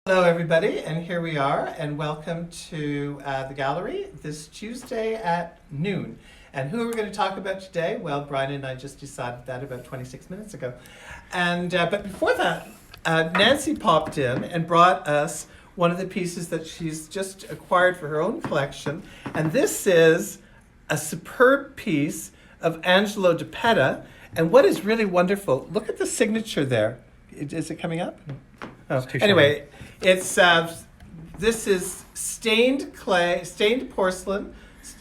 Hello, everybody, and here we are, and welcome to the gallery this Tuesday at noon. And who are we going to talk about today? Well, Brian and I just decided that about 26 minutes ago. And but before that, Nancy popped in and brought us one of the pieces that she's just acquired for her own collection. And this is a superb piece of Angelo Di Petta. And what is really wonderful, look at the signature there. Is it coming up? Oh. Anyway, it's this is stained clay, stained porcelain,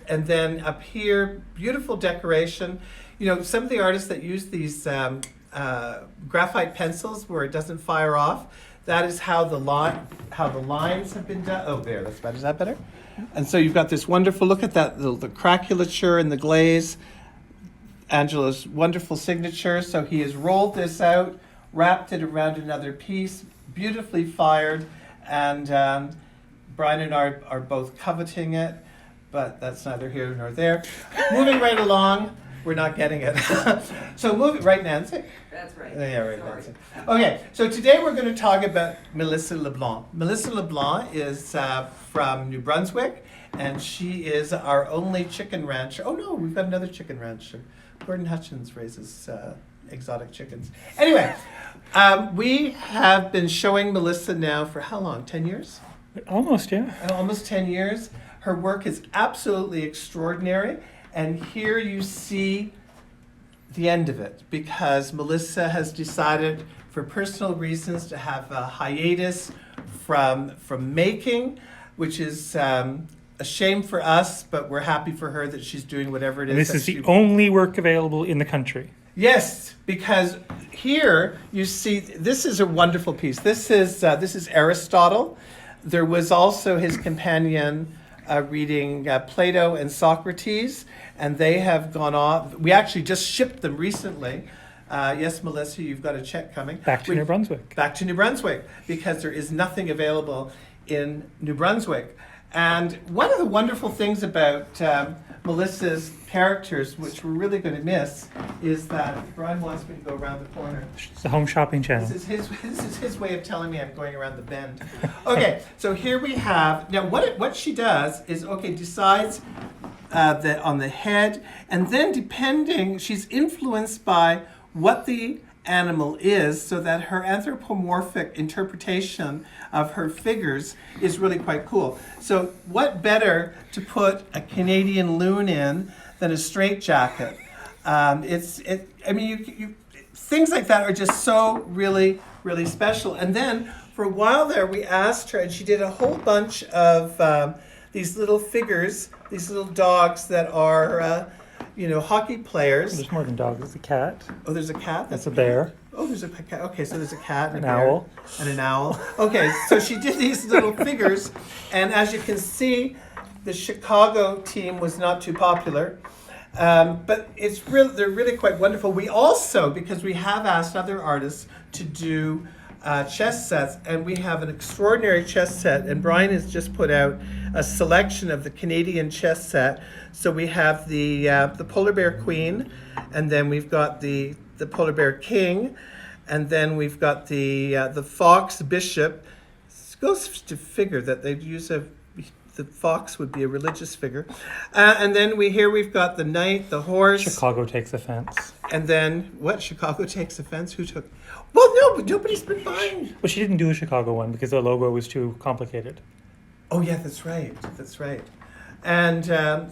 and then up here, beautiful decoration. You know, some of the artists that use these graphite pencils where it doesn't fire off, that is how the lines have been done. Oh, there, that's better. Is that better? And so you've got this wonderful, look at that, the craculature and the glaze. Angelo's wonderful signature. So he has rolled this out, wrapped it around another piece, beautifully fired, and Brian and I are both coveting it, but that's neither here nor there. Moving right along, we're not getting it. So moving, right, Nancy? That's right. Yeah, right, Sorry. Nancy. Okay, so today we're going to talk about Melissa LeBlanc. Melissa LeBlanc is from New Brunswick, and she is our only chicken rancher. Oh no, we've got another chicken rancher. Gordon Hutchins raises exotic chickens. Anyway, we have been showing Melissa now for how long? 10 years? Almost, yeah. Almost 10 years. Her work is absolutely extraordinary. And here you see the end of it, because Melissa has decided for personal reasons to have a hiatus from making, which is a shame for us, but we're happy for her that she's doing whatever it is. And this is the only work available in the country. Yes, because here you see, this is a wonderful piece. This is Aristotle. There was also his companion reading Plato and Socrates, and they have gone off. We actually just shipped them recently. Yes, Melissa, you've got a check coming. Back to New Brunswick. Back to New Brunswick, because there is nothing available in New Brunswick. And one of the wonderful things about Melissa's characters, which we're really going to miss, is that Brian wants me to go around the corner. It's a home shopping channel. This is his way of telling me I'm going around the bend. Okay, so here we have, now what she does is, decides that on the head, and then she's influenced by what the animal is, so that her anthropomorphic interpretation of her figures is really quite cool. So what better to put a Canadian loon in than a straitjacket? Things like that are just so really, really special. And then for a while there, we asked her, and she did a whole bunch of these little figures, these little dogs that are hockey players. There's more than dogs. There's a cat. Oh, there's a cat? That's a bear. Oh, there's a cat. Okay, so there's a cat and An a bear owl. and an owl. Okay, so she did these little figures, and as you can see, the Chicago team was not too popular, but they're really quite wonderful. We also, because we have asked other artists to do chess sets, and we have an extraordinary chess set, and Brian has just put out a selection of the Canadian chess set. So we have the polar bear queen, and then we've got the polar bear king, and then we've got the fox bishop. It goes to figure that they'd use the fox would be a religious figure, and then we've got the knight, the horse. Chicago takes offense. And then what? Chicago takes offense. Who took? Well, no, but nobody's been buying. But she didn't do a Chicago one because the logo was too complicated. Oh yeah, that's right. That's right. And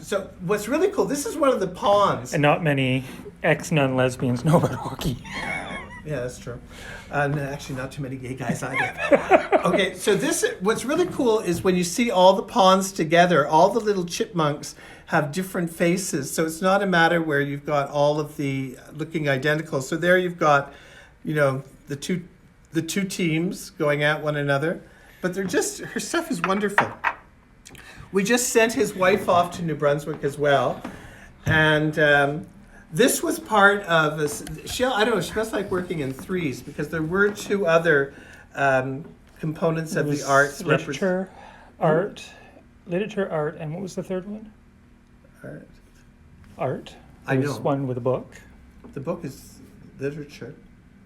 so what's really cool, this is one of the pawns. And not many ex-nun lesbians know about hockey. Yeah, that's true. And actually not too many gay guys either. Okay, so what's really cool is when you see all the pawns together, all the little chipmunks have different faces. So it's not a matter where you've got all of the looking identical. So there you've got, the two teams going at one another. But her stuff is wonderful. We just sent his wife off to New Brunswick as well. And this was part of she must like working in threes, because there were two other components of the arts. Literature, art, and what was the third one? Art. I There's know. one with a book. The book is literature.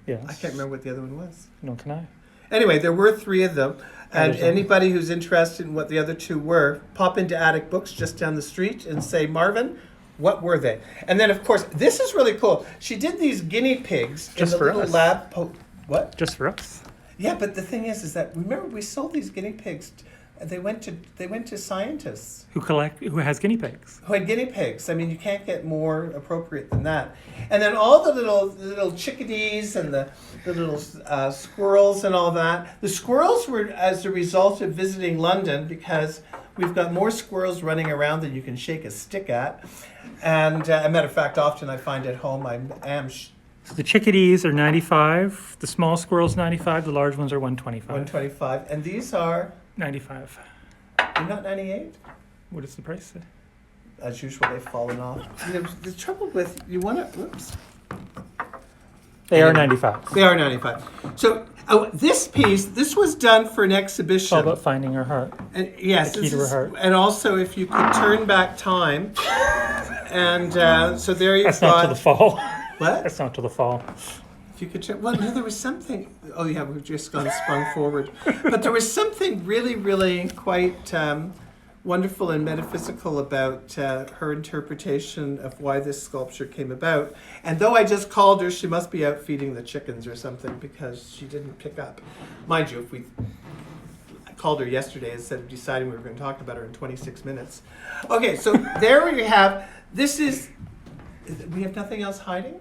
Yes. I can't remember what the other one was. No, can I? Anyway, there were three of them. And That is a- anybody who's interested in what the other two were, pop into Attic Books just down the street and say, Marvin, what were they? And then, of course, this is really cool. She did these guinea pigs in Just the for little us. lab. What? Just for us. Yeah, but the thing is that remember we sold these guinea pigs. They went to scientists Who has guinea pigs? who had guinea pigs. I mean, you can't get more appropriate than that. And then all the little chickadees and the little squirrels and all that. The squirrels were as a result of visiting London because we've got more squirrels running around than you can shake a stick at. And a matter of fact, often I find at home So the chickadees are 95. The small squirrels 95. The large ones are 125. 125, and these are 95. you're not 98. What is the price? As usual, they've fallen off. The trouble with you want to. Whoops. They are 95. They are 95. So this piece, this was done for an It's exhibition. all about finding our heart. And yes, The key this to her is, heart. and also if you could turn back time, and so there you've That's not till got the fall. what? That's not till the fall. If you could turn. Well, no, there was something. Oh yeah, we've just gone sprung forward, but there was something really, really quite wonderful and metaphysical about her interpretation of why this sculpture came about. And though I just called her, she must be out feeding the chickens or something because she didn't pick up. Mind you, if we called her yesterday instead of deciding we were going to talk about her in 26 minutes. Okay, so there we have. This is. We have nothing else hiding.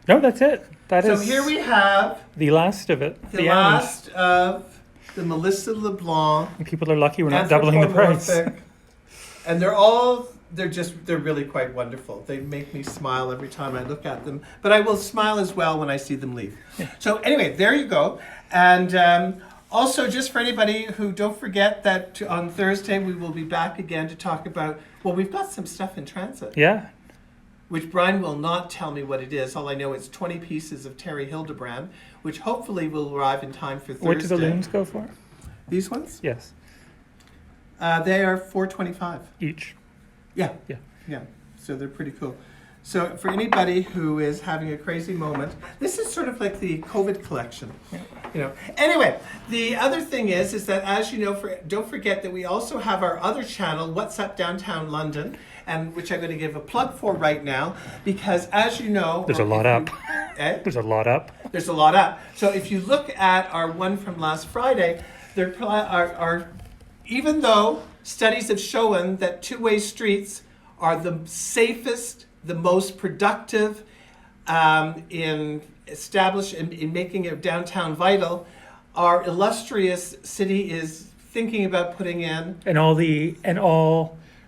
No, that's it. That So is here we have the last of it. the end. last of the Melissa LeBlanc. And people are lucky we're not doubling the price. anthropomorphic. And they're really quite wonderful. They make me smile every time I look at them. But I will smile as well when I see them leave. So anyway, there you go. And also, just for anybody who don't forget that on Thursday we will be back again to talk about, well, we've got some stuff in transit, Yeah. which Brian will not tell me what it is. All I know is 20 pieces of Terry Hildebrand, which hopefully will arrive in time for Thursday. What do the loons go for? These ones? Yes. They are $4.25. Each. Yeah. Yeah. Yeah. So they're pretty cool. So for anybody who is having a crazy moment, this is sort of like the COVID collection. You know. Anyway, the other thing is that as you know, don't forget that we also have our other channel, What's Up Downtown London, and which I'm going to give a plug for right now because as you know, There's a lot up. There's a lot up. There's a lot up. So if you look at our one from last Friday, there are even though studies have shown that two-way streets are the safest, the most productive in making it downtown vital, our illustrious city is thinking about putting in. And all the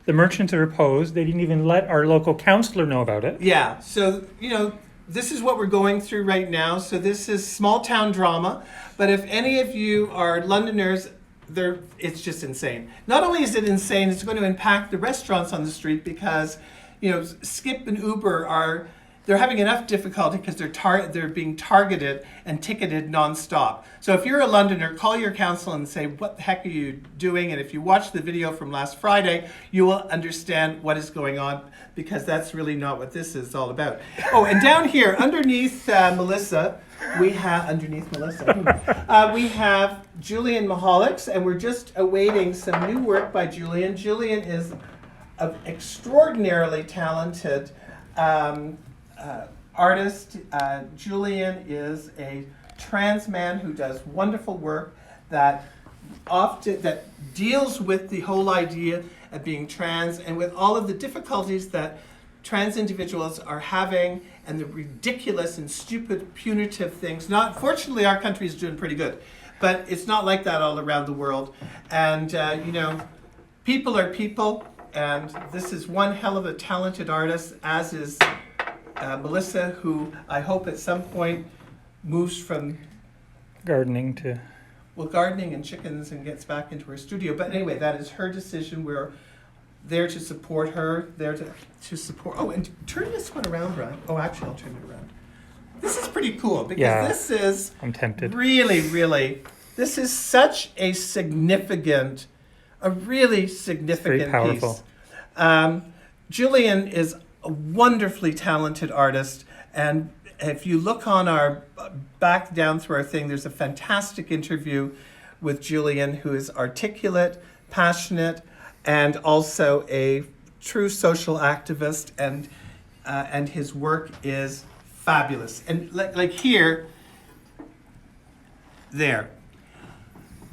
merchants are opposed. They didn't even let our local councillor know about it. Yeah, so, this is what we're going through right now. So this is small town drama. But if any of you are Londoners, it's just insane. Not only is it insane, it's going to impact the restaurants on the street because, Skip and Uber they're having enough difficulty because they're being targeted and ticketed nonstop. So if you're a Londoner, call your council and say, what the heck are you doing? And if you watch the video from last Friday, you will understand what is going on because that's really not what this is all about. Oh, and down here, underneath Melissa, we have Julian Mahalics, and we're just awaiting some new work by Julian. Julian is an extraordinarily talented artist. Julian is a trans man who does wonderful work that deals with the whole idea of being trans and with all of the difficulties that trans individuals are having and the ridiculous and stupid punitive things. Fortunately, our country is doing pretty good, but it's not like that all around the world. And people are people, and this is one hell of a talented artist, as is Melissa, who I hope at some point moves from Gardening to... gardening and chickens and gets back into her studio. But anyway, that is her decision. We're there to support her, there to support... Oh, and turn this one around, Brian. Oh, actually, I'll turn it around. This is pretty cool because this is... I'm tempted. Really, really, this is such a really significant very powerful piece. Julian is a wonderfully talented artist, and if you look on our back down through our thing, there's a fantastic interview with Julian, who is articulate, passionate, and also a true social activist, and his work is fabulous. And like here, there.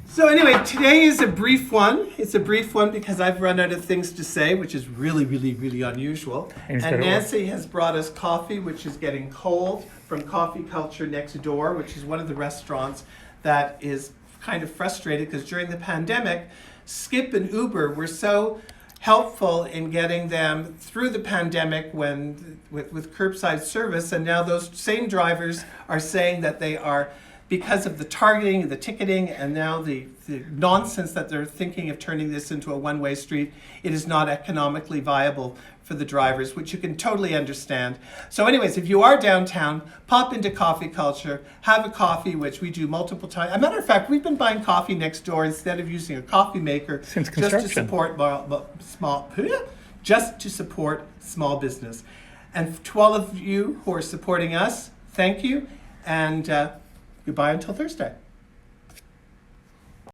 So anyway, today is a brief one. It's a brief one because I've run out of things to say, which is really, really, really unusual. And Nancy has brought us coffee, which is getting cold, from Coffee Culture next door, which is one of the restaurants that is kind of frustrated because during the pandemic, Skip and Uber were so helpful in getting them through the pandemic with curbside service, and now those same drivers are saying that they are, because of the targeting, the ticketing, and now the nonsense that they're thinking of turning this into a one-way street, it is not economically viable for the drivers, which you can totally understand. So anyways, if you are downtown, pop into Coffee Culture, have a coffee, which we do multiple times. As a matter of fact, we've been buying coffee next door instead of using a coffee maker Since just to construction. support small business. And to all of you who are supporting us, thank you, and goodbye until Thursday.